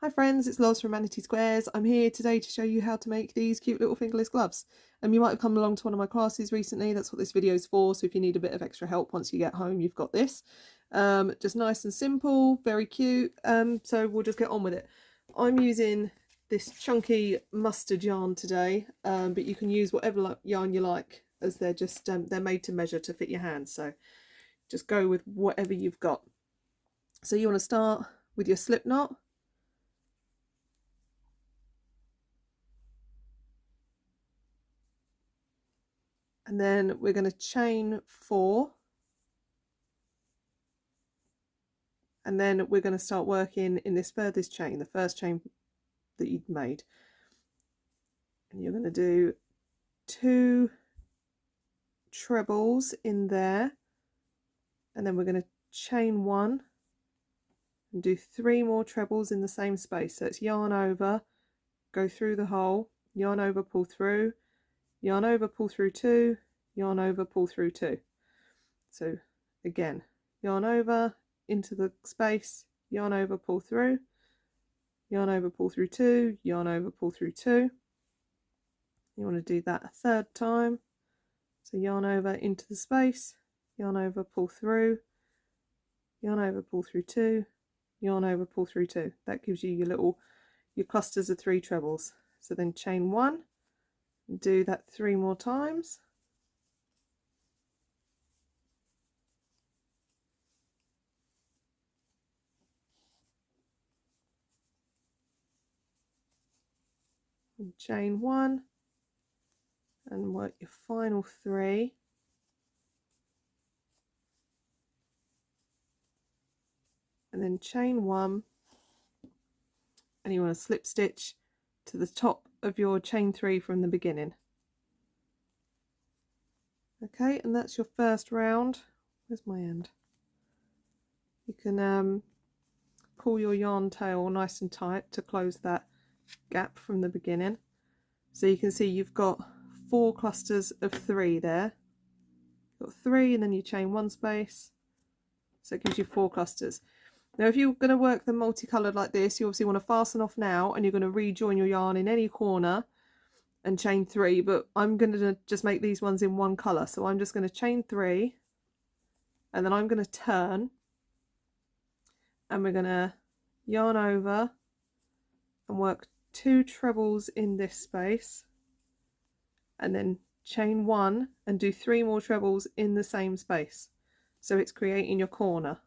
Hi friends, it's Loz from Manatee Squares. I'm here today to show you how to make these cute little fingerless gloves. You might have come along to one of my classes recently. That's what this video is for, so if you need a bit of extra help once you get home, you've got this. Just nice and simple, very cute, so we'll just get on with it. I'm using this chunky mustard yarn today, but you can use whatever yarn you like, as they're just they're made to measure to fit your hands, so just go with whatever you've got. So you want to start with your slip knot. And then we're going to chain 4, and then we're going to start working in this furthest chain, the first chain that you'd made. And you're going to do 2 trebles in there, and then we're going to chain 1 and do 3 more trebles in the same space. So it's yarn over, go through the hole, yarn over, pull through, yarn over, pull through 2, yarn over, pull through 2. So again, yarn over into the space, yarn over, pull through, yarn over, pull through 2, yarn over, pull through 2. You want to do that a 3rd time. So yarn over into the space, yarn over, pull through, yarn over, pull through 2, yarn over, pull through 2. That gives you your clusters of 3 trebles. So then chain 1 and do that 3 more times. And chain 1 and work your final 3. And then chain 1, and you want to slip stitch to the top of your chain 3 from the beginning. Okay, and that's your first round. Where's my end? You can pull your yarn tail nice and tight to close that gap from the beginning. So you can see you've got 4 clusters of 3 there. You've got 3, and then you chain 1 space, so it gives you 4 clusters. Now if you're going to work them multicoloured like this, you obviously want to fasten off now, and you're going to rejoin your yarn in any corner and chain 3, but I'm going to just make these ones in one colour, so I'm just going to chain 3, and then I'm going to turn, and we're going to yarn over and work 2 trebles in this space, and then chain 1 and do 3 more trebles in the same space, so it's creating your corner.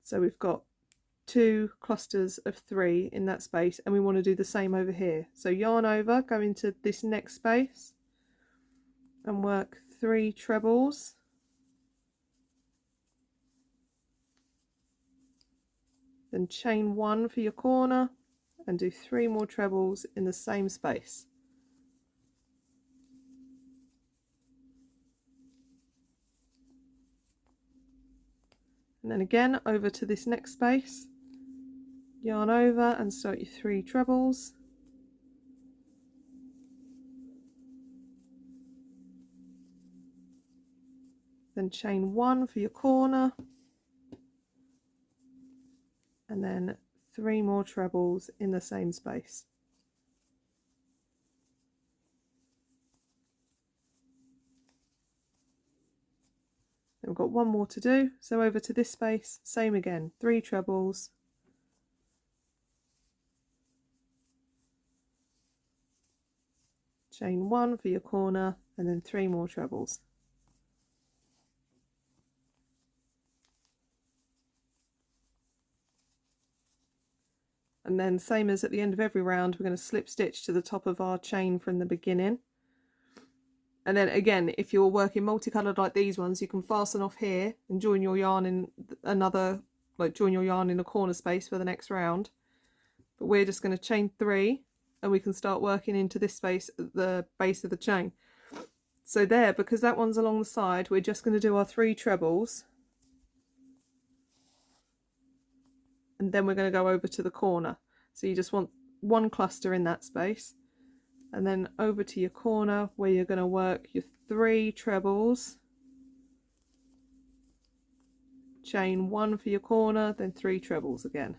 So we've got 2 clusters of 3 in that space, and we want to do the same over here. So yarn over, go into this next space and work 3 trebles, then chain 1 for your corner and do 3 more trebles in the same space. And then again over to this next space, yarn over and start your 3 trebles, then chain 1 for your corner, and then 3 more trebles in the same space. Then we've got 1 more to do, so over to this space, same again, 3 trebles, chain 1 for your corner, and then 3 more trebles. And then same as at the end of every round, we're going to slip stitch to the top of our chain from the beginning. And then again, if you're working multicoloured like these ones, you can fasten off here and join your yarn in join your yarn in a corner space for the next round. But we're just going to chain 3, and we can start working into this space at the base of the chain. So there, because that one's along the side, we're just going to do our 3 trebles, and then we're going to go over to the corner. So you just want 1 cluster in that space, and then over to your corner where you're going to work your 3 trebles, chain 1 for your corner, then 3 trebles again.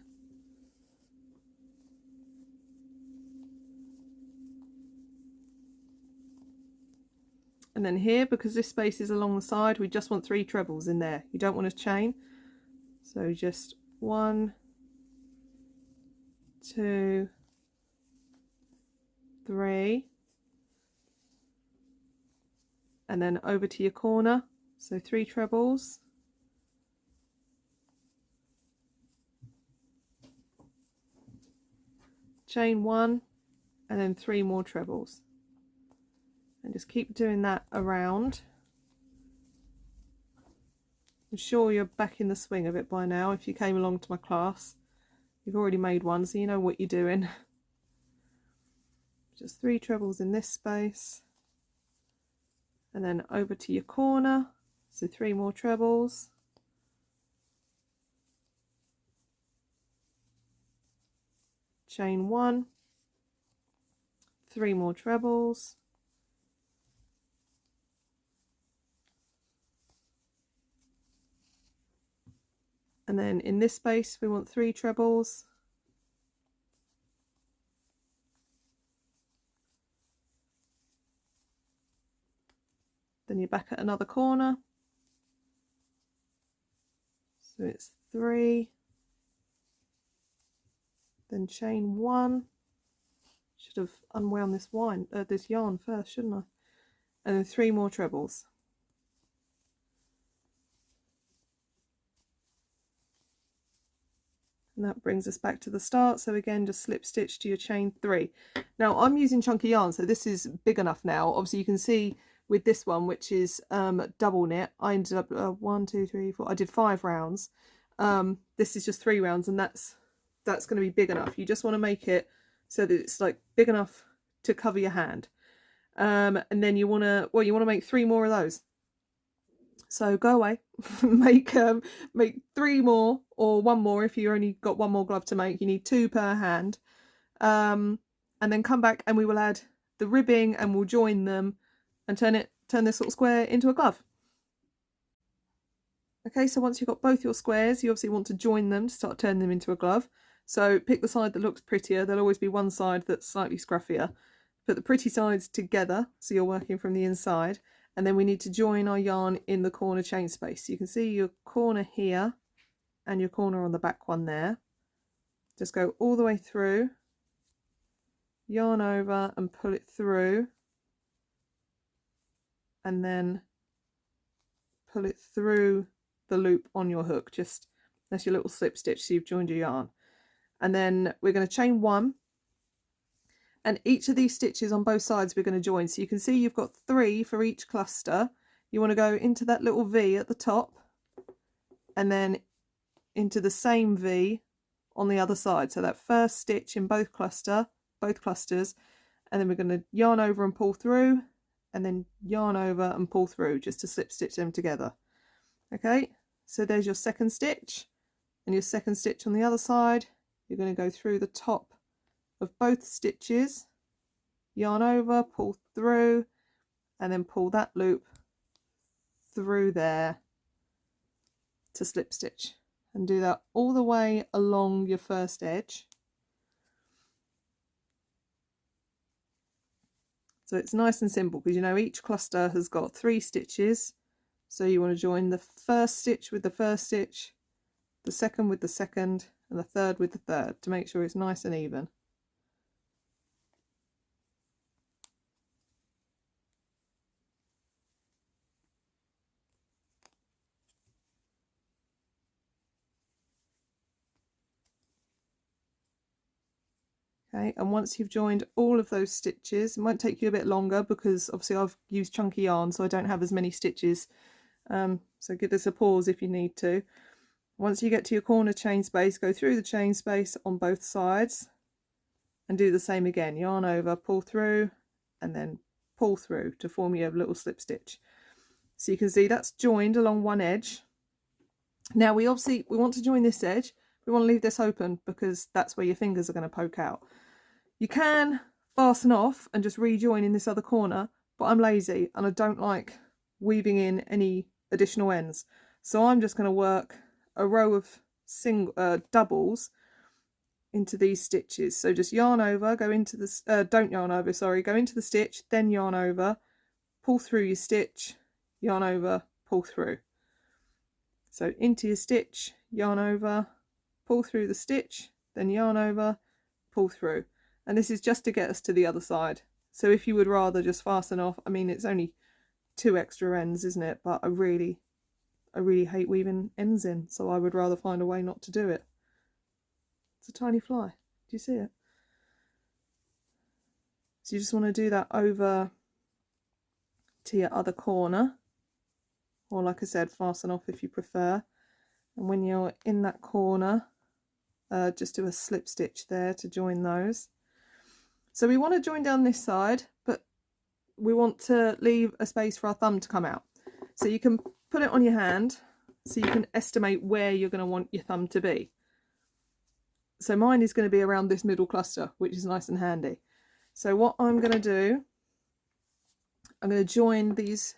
And then here, because this space is along the side, we just want 3 trebles in there. You don't want to chain, so just 1, 2, 3, and then over to your corner, so 3 trebles, chain 1, and then 3 more trebles, and just keep doing that around. I'm sure you're back in the swing of it by now. If you came along to my class, you've already made one, so you know what you're doing. Just 3 trebles in this space, and then over to your corner, so 3 more trebles, chain 1, 3 more trebles, and then in this space we want 3 trebles, then you're back at another corner, so it's 3, then chain 1, should have unwound this yarn first, shouldn't I, and then 3 more trebles. And that brings us back to the start. So again, just slip stitch to your chain 3. Now I'm using chunky yarn, so this is big enough now. Obviously you can see with this one, which is double knit, I ended up 1, 2, 3, 4, I did 5 rounds. This is just 3 rounds, and that's going to be big enough. You just want to make it so that it's like big enough to cover your hand. And then you want to make 3 more of those. So go away, make 3 more, or 1 more if you only got 1 more glove to make. You need 2 per hand, and then come back and we will add the ribbing and we'll join them and turn this little square into a glove. Okay, so once you've got both your squares, you obviously want to join them to start turning them into a glove. So pick the side that looks prettier. There'll always be one side that's slightly scruffier. Put the pretty sides together so you're working from the inside. And then we need to join our yarn in the corner chain space. So you can see your corner here and your corner on the back one there. Just go all the way through, yarn over and pull it through, and then pull it through the loop on your hook. Just that's your little slip stitch, so you've joined your yarn. And then we're going to chain 1, and each of these stitches on both sides we're going to join. So you can see you've got 3 for each cluster. You want to go into that little V at the top and then into the same V on the other side. So that first stitch in both clusters, and then we're going to yarn over and pull through, and then yarn over and pull through just to slip stitch them together. Okay, so there's your second stitch, and your second stitch on the other side. You're going to go through the top of both stitches, yarn over, pull through, and then pull that loop through there to slip stitch, and do that all the way along your first edge. So it's nice and simple because you know each cluster has got 3 stitches, so you want to join the first stitch with the first stitch, the second with the second, and the third with the third to make sure it's nice and even. Okay, and once you've joined all of those stitches, it might take you a bit longer because obviously I've used chunky yarn, so I don't have as many stitches. So give this a pause if you need to. Once you get to your corner chain space, go through the chain space on both sides and do the same again. Yarn over, pull through, and then pull through to form your little slip stitch. So you can see that's joined along one edge. Now we want to join this edge. We want to leave this open because that's where your fingers are going to poke out. You can fasten off and just rejoin in this other corner, but I'm lazy and I don't like weaving in any additional ends. So I'm just going to work a row of doubles into these stitches. So just yarn over, go into the, don't yarn over, sorry, go into the stitch, then yarn over, pull through your stitch, yarn over, pull through. So into your stitch, yarn over, pull through the stitch, then yarn over, pull through. And this is just to get us to the other side. So if you would rather just fasten off, I mean, it's only 2 extra ends, isn't it? But I really hate weaving ends in, so I would rather find a way not to do it. It's a tiny fly. Do you see it? So you just want to do that over to your other corner, or like I said, fasten off if you prefer. And when you're in that corner, just do a slip stitch there to join those. So we want to join down this side, but we want to leave a space for our thumb to come out. So you can put it on your hand so you can estimate where you're going to want your thumb to be. So mine is going to be around this middle cluster, which is nice and handy. So what I'm going to do, I'm going to join these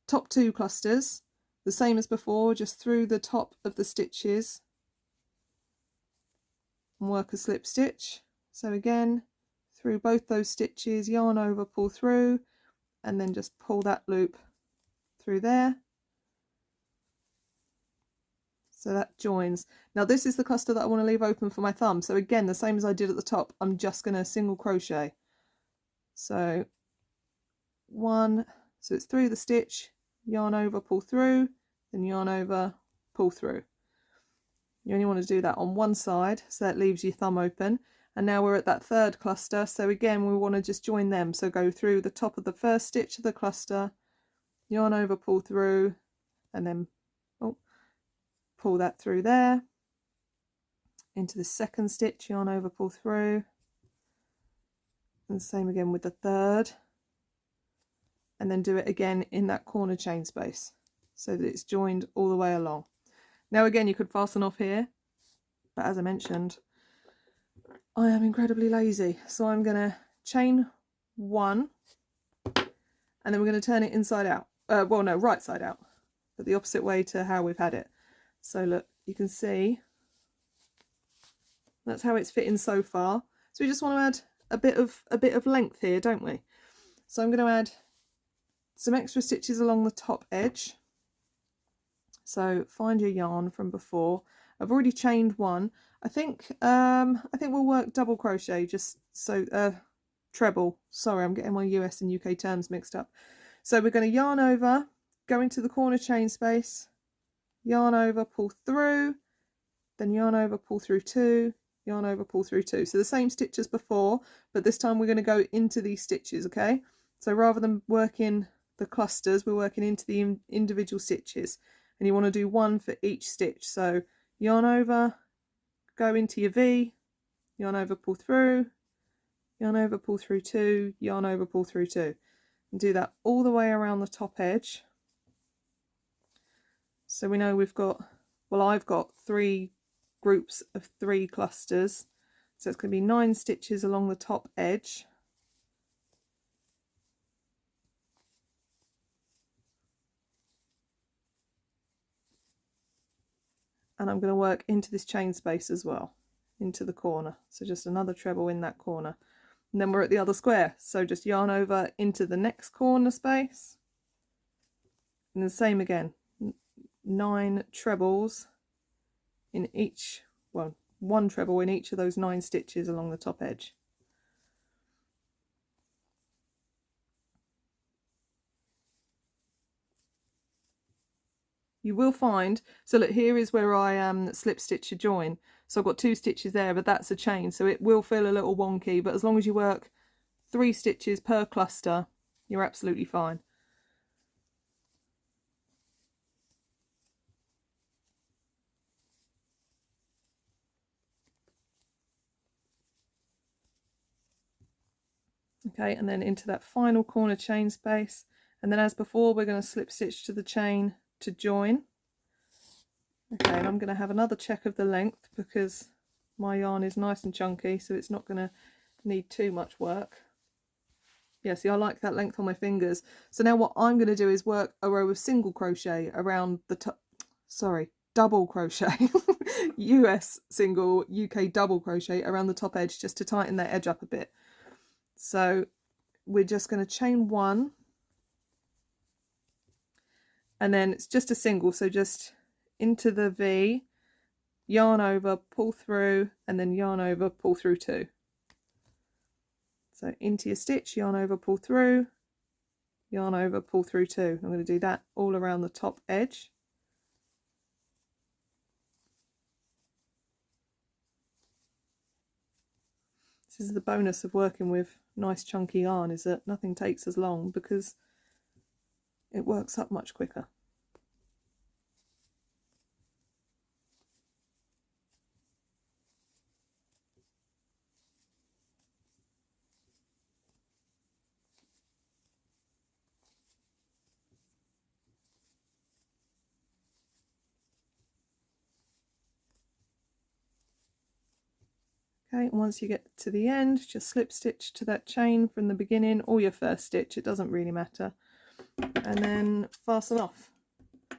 top 2 clusters the same as before, just through the top of the stitches and work a slip stitch. So again, through both those stitches, yarn over, pull through, and then just pull that loop through there. So that joins. Now this is the cluster that I want to leave open for my thumb. So again, the same as I did at the top, I'm just going to single crochet. So 1, so it's through the stitch, yarn over, pull through, then yarn over, pull through. You only want to do that on one side, so that leaves your thumb open. And now we're at that 3rd cluster, so again we want to just join them. So go through the top of the 1st stitch of the cluster, yarn over, pull through, and then pull that through there into the 2nd stitch, yarn over, pull through, and the same again with the 3rd, and then do it again in that corner chain space so that it's joined all the way along. Now again, you could fasten off here, but as I mentioned, I am incredibly lazy, so I'm going to chain 1 and then we're going to turn it inside out, well no, right side out, but the opposite way to how we've had it. So look, you can see that's how it's fitting so far. So we just want to add a bit of length here, don't we? So I'm going to add some extra stitches along the top edge. So find your yarn from before. I've already chained 1. I think we'll work double crochet, just so treble. Sorry, I'm getting my US and UK terms mixed up. So we're going to yarn over, go into the corner chain space, yarn over, pull through, then yarn over, pull through 2, yarn over, pull through 2. So the same stitch as before, but this time we're going to go into these stitches, okay? So rather than working the clusters, we're working into the individual stitches, and you want to do 1 for each stitch. So yarn over, go into your V, yarn over, pull through, yarn over, pull through 2, yarn over, pull through 2, and do that all the way around the top edge. So we know we've got, well, I've got 3 groups of 3 clusters, so it's going to be 9 stitches along the top edge. And I'm going to work into this chain space as well, into the corner. So just another treble in that corner. And then we're at the other square. So just yarn over into the next corner space. And the same again, 9 trebles in each, well, 1 treble in each of those 9 stitches along the top edge. You will find, so look, here is where I slip stitch a join. So I've got 2 stitches there, but that's a chain, so it will feel a little wonky, but as long as you work 3 stitches per cluster, you're absolutely fine. Okay, and then into that final corner chain space, and then as before we're going to slip stitch to the chain to join. Okay, and I'm going to have another check of the length because my yarn is nice and chunky, so it's not going to need too much work. Yeah, see, I like that length on my fingers. So now what I'm going to do is work a row of single crochet around the top, sorry, double crochet, US single, UK double crochet around the top edge just to tighten that edge up a bit. So we're just going to chain one, and then it's just a single, so just into the V, yarn over, pull through, and then yarn over, pull through two. So into your stitch, yarn over, pull through, yarn over, pull through two. I'm going to do that all around the top edge. This is the bonus of working with nice chunky yarn, is that nothing takes as long because it works up much quicker. Okay, and once you get to the end, just slip stitch to that chain from the beginning or your first stitch, it doesn't really matter, and then fasten off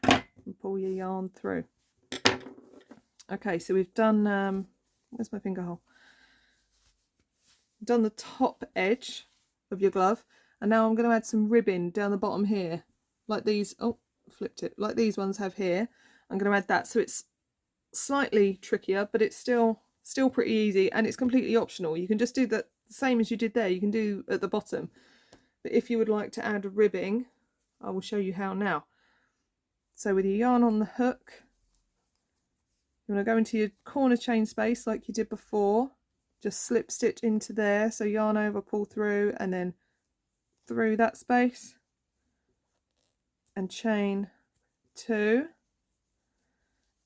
and pull your yarn through. Okay, so we've done where's my finger hole? Done the top edge of your glove, and now I'm going to add some ribbing down the bottom here, like these. Oh, flipped it, like these ones have here. I'm going to add that, so it's slightly trickier, but it's still pretty easy, and it's completely optional. You can just do that the same as you did there, you can do at the bottom, but if you would like to add ribbing, I will show you how now. So with your yarn on the hook, you want to go into your corner chain space like you did before, just slip stitch into there, so yarn over, pull through, and then through that space, and chain two,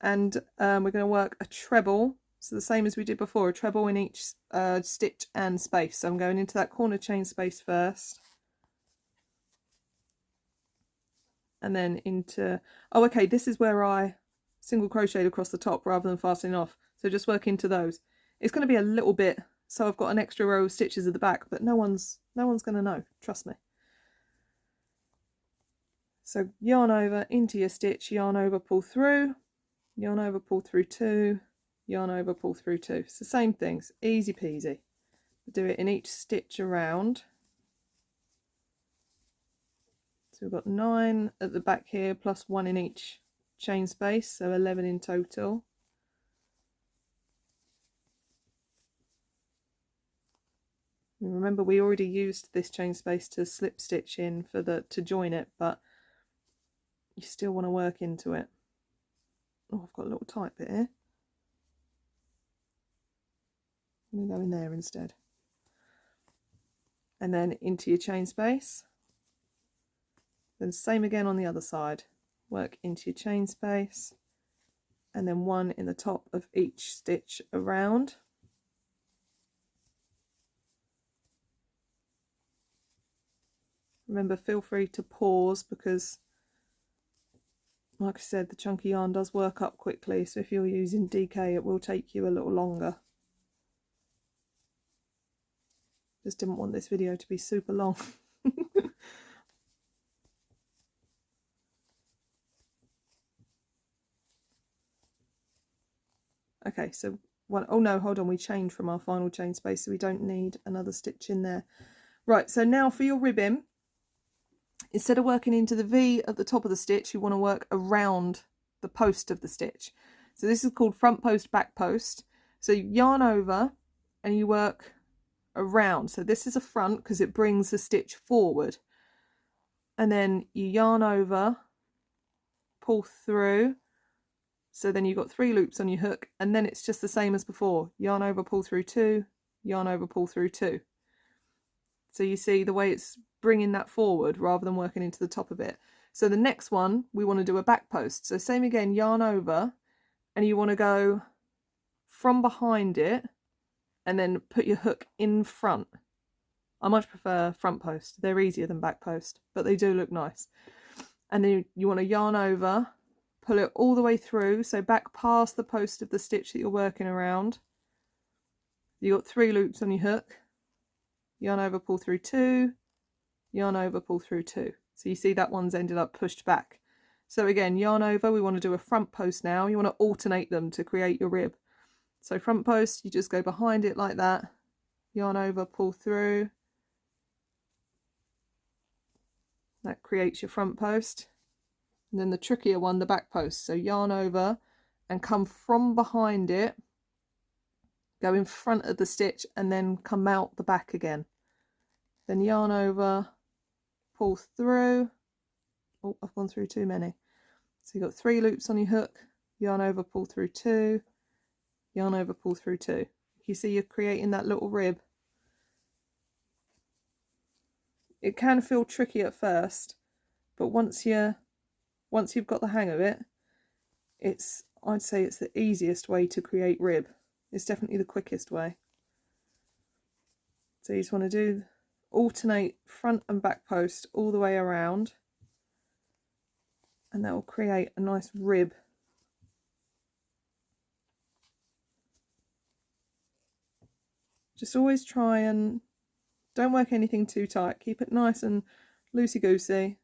and we're going to work a treble. So the same as we did before, a treble in each stitch and space. So I'm going into that corner chain space first, and then into, oh okay, this is where I single crocheted across the top rather than fastening off. So just work into those. It's going to be a little bit, so I've got an extra row of stitches at the back, but no one's going to know, trust me. So yarn over into your stitch, yarn over, pull through, yarn over, pull through two, yarn over, pull through two. It's the same things, easy peasy. Do it in each stitch around. So we've got 9 at the back here, plus 1 in each chain space, so 11 in total. And remember, we already used this chain space to slip stitch in for to join it, but you still want to work into it. Oh, I've got a little tight bit here. I'm going to go in there instead. And then into your chain space. Then same again on the other side. Work into your chain space, and then 1 in the top of each stitch around. Remember, feel free to pause because, like I said, the chunky yarn does work up quickly, so if you're using DK it will take you a little longer. Just didn't want this video to be super long. Okay, so one, oh no, hold on, we changed from our final chain space, so we don't need another stitch in there. Right, so now for your ribbing, instead of working into the V at the top of the stitch, you want to work around the post of the stitch. So this is called front post, back post. So you yarn over and you work around. So this is a front because it brings the stitch forward. And then you yarn over, pull through. So then you've got 3 loops on your hook, and then it's just the same as before. Yarn over, pull through 2, yarn over, pull through 2. So you see the way it's bringing that forward rather than working into the top of it. So the next one, we want to do a back post. So same again, yarn over, and you want to go from behind it and then put your hook in front. I much prefer front post. They're easier than back post, but they do look nice. And then you want to yarn over, pull it all the way through, so back past the post of the stitch that you're working around. You've got 3 loops on your hook, yarn over, pull through 2, yarn over, pull through 2. So you see that one's ended up pushed back. So again, yarn over, we want to do a front post now. You want to alternate them to create your rib. So front post, you just go behind it like that, yarn over, pull through. That creates your front post. And then the trickier one, the back post. So yarn over and come from behind it, go in front of the stitch and then come out the back again. Then yarn over, pull through. Oh, I've gone through too many. So you've got 3 loops on your hook, yarn over, pull through 2, yarn over, pull through 2. You see you're creating that little rib. It can feel tricky at first, but once you've got the hang of it, I'd say it's the easiest way to create rib. It's definitely the quickest way. So you just want to alternate front and back post all the way around, and that will create a nice rib. Just always try and don't work anything too tight. Keep it nice and loosey-goosey.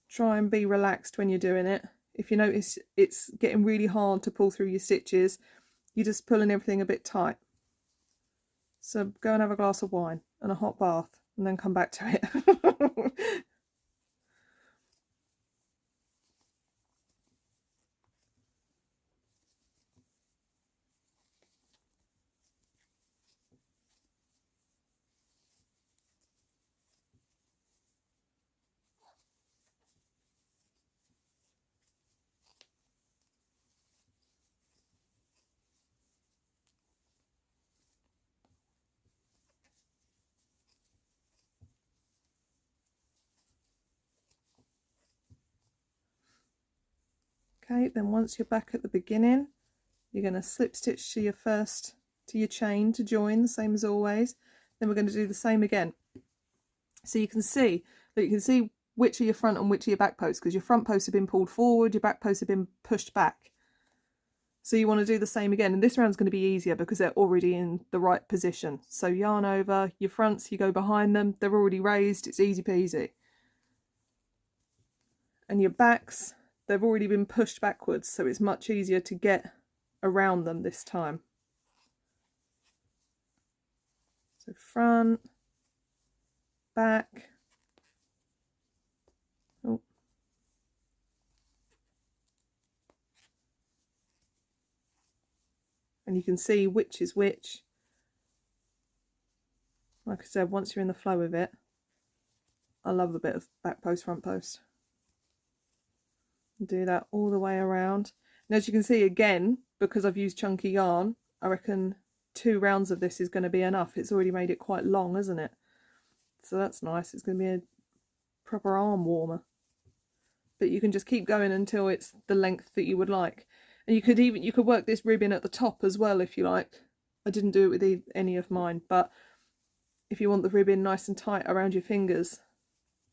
Try and be relaxed when you're doing it. If you notice it's getting really hard to pull through your stitches, you're just pulling everything a bit tight. So go and have a glass of wine and a hot bath and then come back to it. Okay, then once you're back at the beginning, you're going to slip stitch to your chain to join, the same as always. Then we're going to do the same again. So you can see which are your front and which are your back posts, because your front posts have been pulled forward, your back posts have been pushed back. So you want to do the same again, and this round's going to be easier because they're already in the right position. So yarn over, your fronts, you go behind them, they're already raised, it's easy peasy. And your backs, they've already been pushed backwards, so it's much easier to get around them this time. So front, back. Oh. And you can see which is which. Like I said, once you're in the flow of it, I love a bit of back post, front post. Do that all the way around. And as you can see, again, because I've used chunky yarn, I reckon 2 rounds of this is going to be enough. It's already made it quite long, isn't it? So that's nice. It's going to be a proper arm warmer. But you can just keep going until it's the length that you would like. And you could work this ribbon at the top as well if you like. I didn't do it with any of mine, but if you want the ribbon nice and tight around your fingers,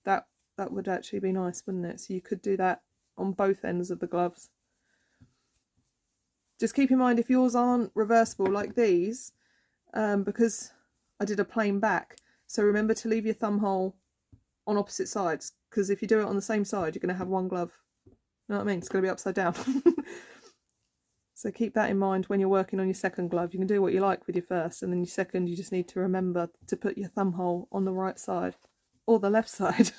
that would actually be nice, wouldn't it? So you could do that on both ends of the gloves. Just keep in mind, if yours aren't reversible like these, because I did a plain back, so remember to leave your thumb hole on opposite sides, because if you do it on the same side, you're going to have one glove. You know what I mean? It's going to be upside down. So keep that in mind when you're working on your second glove. You can do what you like with your first, and then your second, you just need to remember to put your thumb hole on the right side or the left side.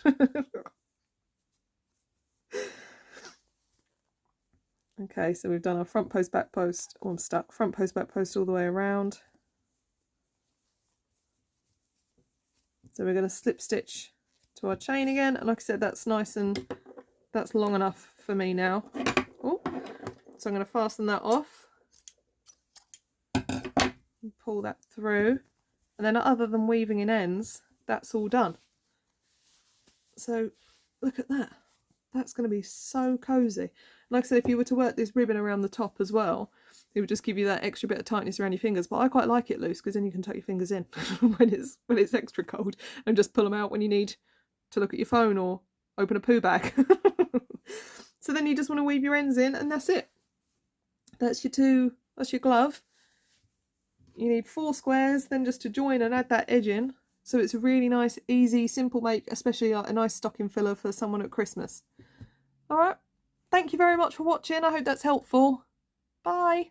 Okay, so we've done our front post, back post. Oh, I'm stuck. Front post, back post all the way around. So we're going to slip stitch to our chain again, and like I said, that's nice and that's long enough for me now. Oh, so I'm going to fasten that off and pull that through, and then other than weaving in ends, that's all done. So look at that. That's going to be so cozy. Like I said, if you were to work this ribbon around the top as well, it would just give you that extra bit of tightness around your fingers. But I quite like it loose, because then you can tuck your fingers in when it's extra cold, and just pull them out when you need to look at your phone or open a poo bag. So then you just want to weave your ends in, and that's it. That's your glove. you need 4 squares then just to join and add that edge in. So it's a really nice, easy, simple make, especially a nice stocking filler for someone at Christmas. Alright, thank you very much for watching. I hope that's helpful. Bye.